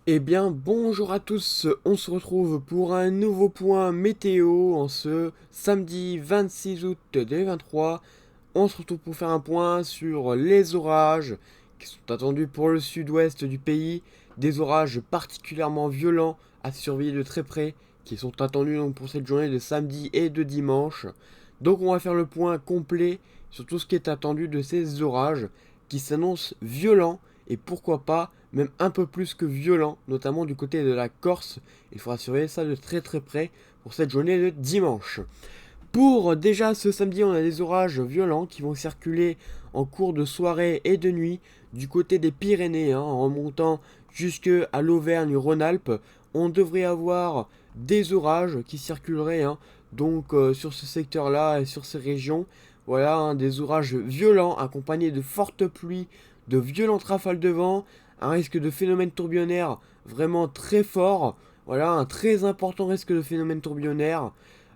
Eh bien, bonjour à tous, on se retrouve pour un nouveau point météo en ce samedi 26 août 2023. On se retrouve pour faire un point sur les orages qui sont attendus pour le sud-ouest du pays. Des orages particulièrement violents à surveiller de très près qui sont attendus donc pour cette journée de samedi et de dimanche. Donc on va faire le point complet sur tout ce qui est attendu de ces orages qui s'annoncent violents et pourquoi pas même un peu plus que violents, notamment du côté de la Corse. Il faudra surveiller ça de très très près pour cette journée de dimanche. Pour déjà ce samedi, on a des orages violents qui vont circuler en cours de soirée et de nuit du côté des Pyrénées, en remontant jusque à l'Auvergne-Rhône-Alpes. On devrait avoir des orages qui circuleraient donc sur ce secteur-là et sur ces régions. Voilà, des orages violents accompagnés de fortes pluies, de violentes rafales de vent, un risque de phénomène tourbillonnaire vraiment très fort. Voilà, un très important risque de phénomène tourbillonnaire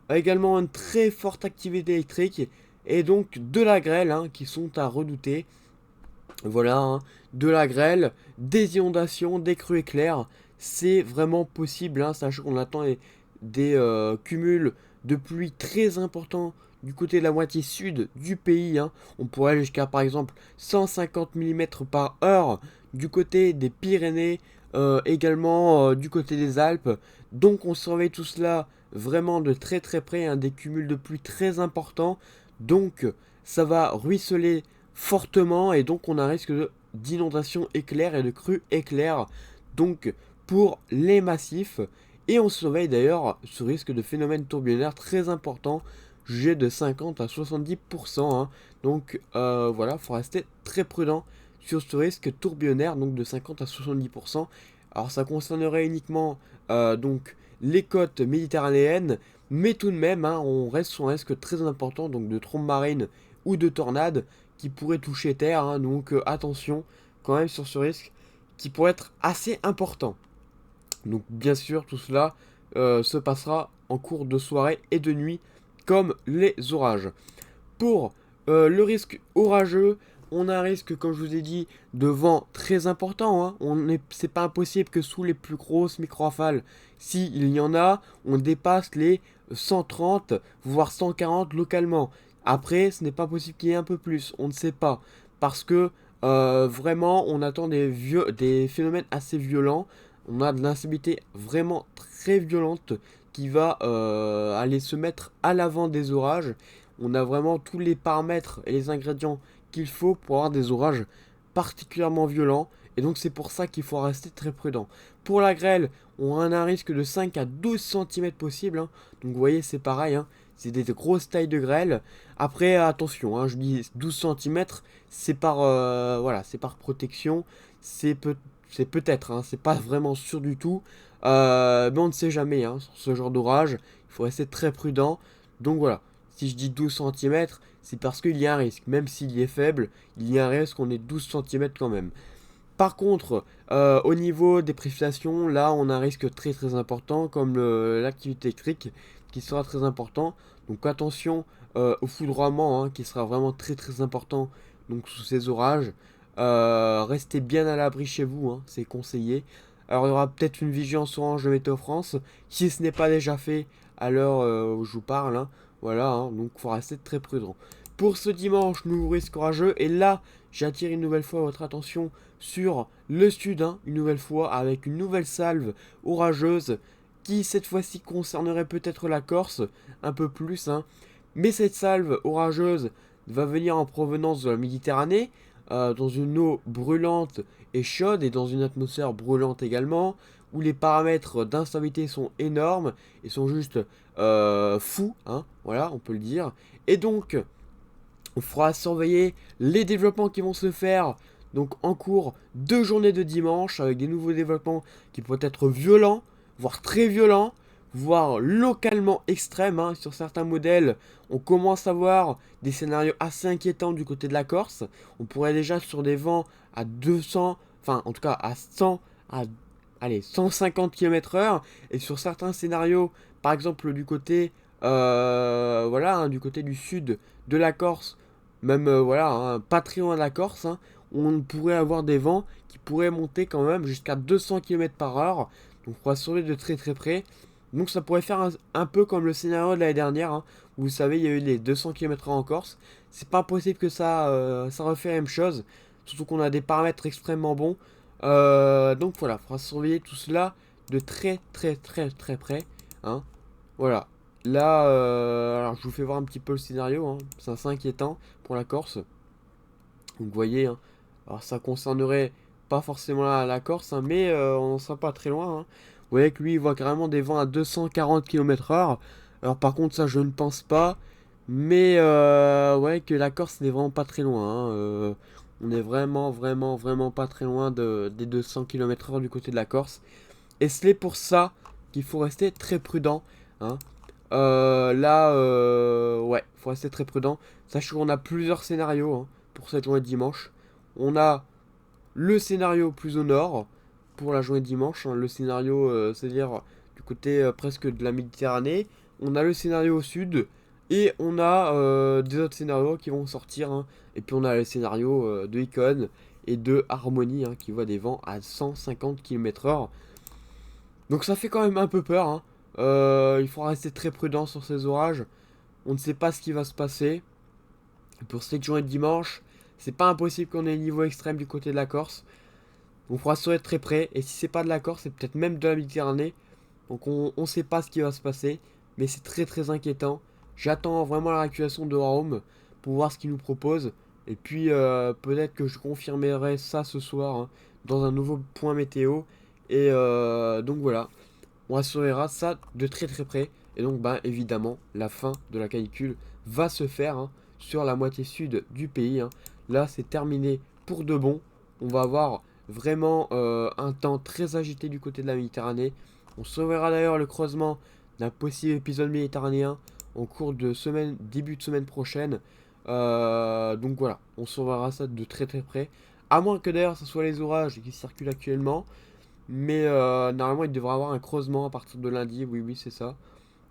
également une très forte activité électrique et donc de la grêle qui sont à redouter. Voilà, de la grêle, des inondations, des crues éclairs, c'est vraiment possible, sachant qu'on attend des cumuls de pluie très importants du côté de la moitié sud du pays. On pourrait aller jusqu'à par exemple 150 mm par heure du côté des Pyrénées, également du côté des Alpes. Donc on surveille tout cela vraiment de très très près, des cumuls de pluie très importants. Donc ça va ruisseler fortement et donc on a un risque d'inondation éclair et de crue éclair donc pour les massifs et on surveille d'ailleurs ce risque de phénomène tourbillonnaire très important jugé de 50 à 70%. Donc voilà, il faut rester très prudent sur ce risque tourbillonnaire donc de 50 à 70%. Alors ça concernerait uniquement donc les côtes méditerranéennes, mais tout de même on reste sur un risque très important donc de trombes marines ou de tornades qui pourraient toucher terre. Donc attention quand même sur ce risque qui pourrait être assez important. Donc bien sûr tout cela se passera en cours de soirée et de nuit comme les orages. Pour le risque orageux, on a un risque, comme je vous ai dit, de vent très important. C'est pas impossible que sous les plus grosses micro-rafales, s'il y en a, on dépasse les 130, voire 140 localement. Après, ce n'est pas possible qu'il y ait un peu plus, on ne sait pas. Parce que vraiment, on attend des phénomènes assez violents. On a de l'instabilité vraiment très violente qui va aller se mettre à l'avant des orages. On a vraiment tous les paramètres et les ingrédients qu'il faut pour avoir des orages particulièrement violents. Et donc c'est pour ça qu'il faut rester très prudent. Pour la grêle, on a un risque de 5 à 12 cm possible. Donc vous voyez, c'est pareil. C'est des grosses tailles de grêle. Après, attention, je dis 12 cm, c'est par, voilà, c'est par protection. C'est peut-être, c'est pas vraiment sûr du tout. Mais on ne sait jamais sur ce genre d'orage. Il faut rester très prudent. Donc voilà, si je dis 12 cm, c'est parce qu'il y a un risque. Même s'il est faible, il y a un risque qu'on ait 12 cm quand même. Par contre, au niveau des précipitations, là, on a un risque très très important, comme l'activité électrique, qui sera très important. Donc attention au foudroiement, qui sera vraiment très très important donc, sous ces orages. Restez bien à l'abri chez vous, c'est conseillé. Alors il y aura peut-être une vigilance orange de Météo France, si ce n'est pas déjà fait à l'heure où je vous parle. Voilà, donc il faut rester très prudent. Pour ce dimanche, nouveau risque orageux, et là, j'attire une nouvelle fois votre attention sur le sud, une nouvelle fois, avec une nouvelle salve orageuse qui cette fois-ci concernerait peut-être la Corse, un peu plus. Mais cette salve orageuse va venir en provenance de la Méditerranée, dans une eau brûlante et chaude, et dans une atmosphère brûlante également, où les paramètres d'instabilité sont énormes et sont juste fous, voilà, on peut le dire. Et donc, on fera surveiller les développements qui vont se faire donc en cours de journée de dimanche avec des nouveaux développements qui pourraient être violents, voire très violents, voire localement extrêmes. Sur certains modèles, on commence à voir des scénarios assez inquiétants du côté de la Corse. On pourrait déjà sur des vents à 200, enfin en tout cas à 100, à allez, 150 km/h. Et sur certains scénarios, par exemple du côté, voilà, du côté du sud de la Corse, même voilà, pas très loin de la Corse, on pourrait avoir des vents qui pourraient monter quand même jusqu'à 200 km par heure. Donc on va surveiller de très très près. Donc ça pourrait faire un peu comme le scénario de l'année dernière, hein. Vous savez, il y a eu les 200 km/h en Corse. C'est pas possible que ça refait la même chose. Surtout qu'on a des paramètres extrêmement bons. Donc voilà, il faudra surveiller tout cela de très très très très près, hein. Voilà. Là, alors je vous fais voir un petit peu le scénario, hein. C'est assez inquiétant pour la Corse. Donc vous voyez, hein. Alors ça concernerait pas forcément la Corse, hein, mais on n'en sera pas très loin, hein. Vous voyez que lui, il voit carrément des vents à 240 km/h. Alors par contre, ça, je ne pense pas. Mais ouais, que la Corse n'est vraiment pas très loin, hein. On est vraiment, vraiment, vraiment pas très loin des 200 km/h du côté de la Corse. Et c'est pour ça qu'il faut rester très prudent, hein. Là, ouais, faut rester très prudent. Sachant qu'on a plusieurs scénarios, hein, pour cette journée de dimanche. On a le scénario plus au nord pour la journée de dimanche, hein, le scénario, c'est-à-dire du côté presque de la Méditerranée. On a le scénario au sud et on a des autres scénarios qui vont sortir, hein. Et puis on a le scénario de Icon et de Harmonie, hein, qui voit des vents à 150 km/h. Donc ça fait quand même un peu peur, hein. Il faudra rester très prudent sur ces orages. On ne sait pas ce qui va se passer. Pour cette journée de dimanche, c'est pas impossible qu'on ait un niveau extrême du côté de la Corse. On pourra se être très près. Et si c'est pas de la Corse, c'est peut-être même de la Méditerranée. Donc on ne sait pas ce qui va se passer. Mais c'est très très inquiétant. J'attends vraiment la réactivation de Rome pour voir ce qu'il nous propose. Et puis peut-être que je confirmerai ça ce soir, hein, dans un nouveau point météo. Et donc voilà. On surveillera ça de très très près. Et donc, bah, évidemment, la fin de la canicule va se faire, hein, sur la moitié sud du pays, hein. Là, c'est terminé pour de bon. On va avoir vraiment un temps très agité du côté de la Méditerranée. On surveillera d'ailleurs le creusement d'un possible épisode méditerranéen en cours de semaine, début de semaine prochaine. Donc voilà, on surveillera ça de très très près. À moins que d'ailleurs ce soit les orages qui circulent actuellement. Mais normalement, il devrait avoir un creusement à partir de lundi. Oui, oui, c'est ça.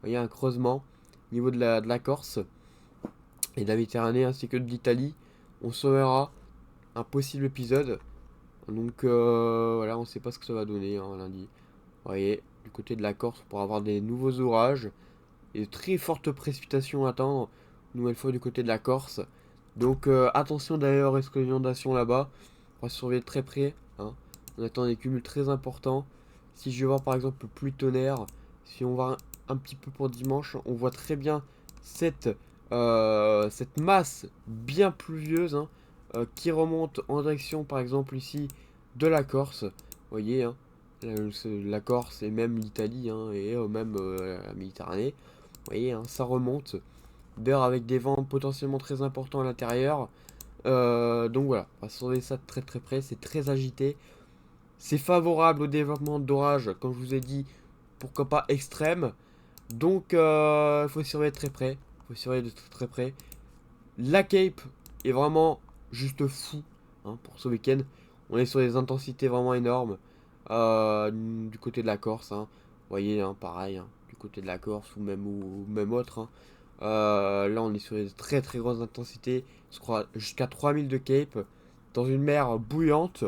Il y a un creusement au niveau de la Corse et de la Méditerranée ainsi que de l'Italie. On saura un possible épisode. Donc voilà, on ne sait pas ce que ça va donner, hein, lundi. Vous voyez, du côté de la Corse, pour avoir des nouveaux orages et de très fortes précipitations à attendre. Une nouvelle fois du côté de la Corse. Donc attention d'ailleurs, risque d'inondation là-bas. On va surveiller de très près, hein. On attend des cumuls très importants. Si je vais voir par exemple le pluie tonnerre, si on va un petit peu pour dimanche, on voit très bien cette, cette masse bien pluvieuse, hein, qui remonte en direction par exemple ici de la Corse. Vous voyez, hein, la Corse et même l'Italie, hein, et même la Méditerranée. Vous voyez, hein, ça remonte. D'ailleurs avec des vents potentiellement très importants à l'intérieur. Donc voilà, on va surveiller ça de très très près. C'est très agité. C'est favorable au développement d'orages, comme je vous ai dit, pourquoi pas extrême. Donc il faut surveiller de très près. Il faut surveiller de très très près. La Cape est vraiment juste fou, hein, pour ce week-end. On est sur des intensités vraiment énormes. Du côté de la Corse, hein. Vous voyez, hein, pareil, hein, du côté de la Corse ou même autre, hein. Là, on est sur des très très grosses intensités. Je crois jusqu'à 3000 de Cape. Dans une mer bouillante.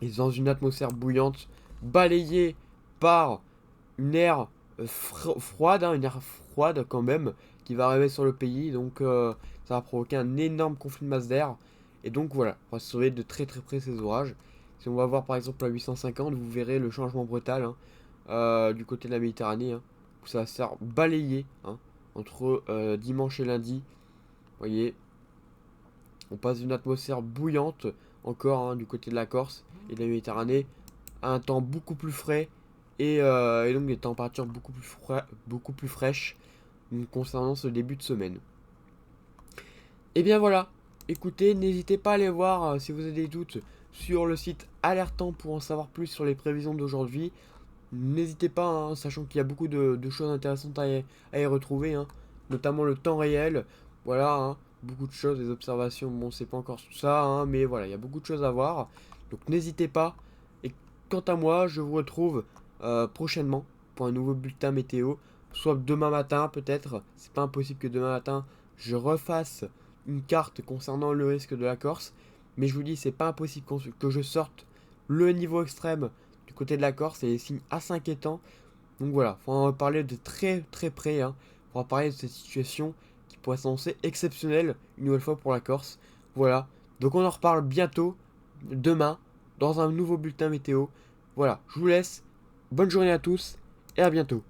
Et dans une atmosphère bouillante. Balayée par une air froide, hein, une air froide quand même. Qui va arriver sur le pays. Donc ça va provoquer un énorme conflit de masse d'air. Et donc voilà, on va surveiller de très très près ces orages. Si on va voir par exemple la 850, vous verrez le changement brutal, hein, du côté de la Méditerranée, hein, où ça va se faire balayer, hein, entre dimanche et lundi. Vous voyez, on passe d'une atmosphère bouillante encore, hein, du côté de la Corse et de la Méditerranée à un temps beaucoup plus frais et donc des températures beaucoup plus fraîches, concernant ce début de semaine. Et bien voilà, écoutez, n'hésitez pas à aller voir, si vous avez des doutes, sur le site Alertant pour en savoir plus sur les prévisions d'aujourd'hui. N'hésitez pas, hein, sachant qu'il y a beaucoup de choses intéressantes à y retrouver, hein, notamment le temps réel. Voilà, hein, beaucoup de choses, des observations. Bon, c'est pas encore tout ça, hein, mais voilà, il y a beaucoup de choses à voir. Donc n'hésitez pas. Et quant à moi, je vous retrouve prochainement pour un nouveau bulletin météo. Soit demain matin, peut-être. C'est pas impossible que demain matin, je refasse une carte concernant le risque de la Corse. mais je vous dis, c'est pas impossible que je sorte le niveau extrême du côté de la Corse et les signes assez inquiétants. Donc voilà, faut en parler de très très près, hein. On va parler de cette situation qui pourrait s'annoncer exceptionnelle une nouvelle fois pour la Corse. Voilà, donc on en reparle bientôt, demain, dans un nouveau bulletin météo. Voilà, je vous laisse, bonne journée à tous et à bientôt.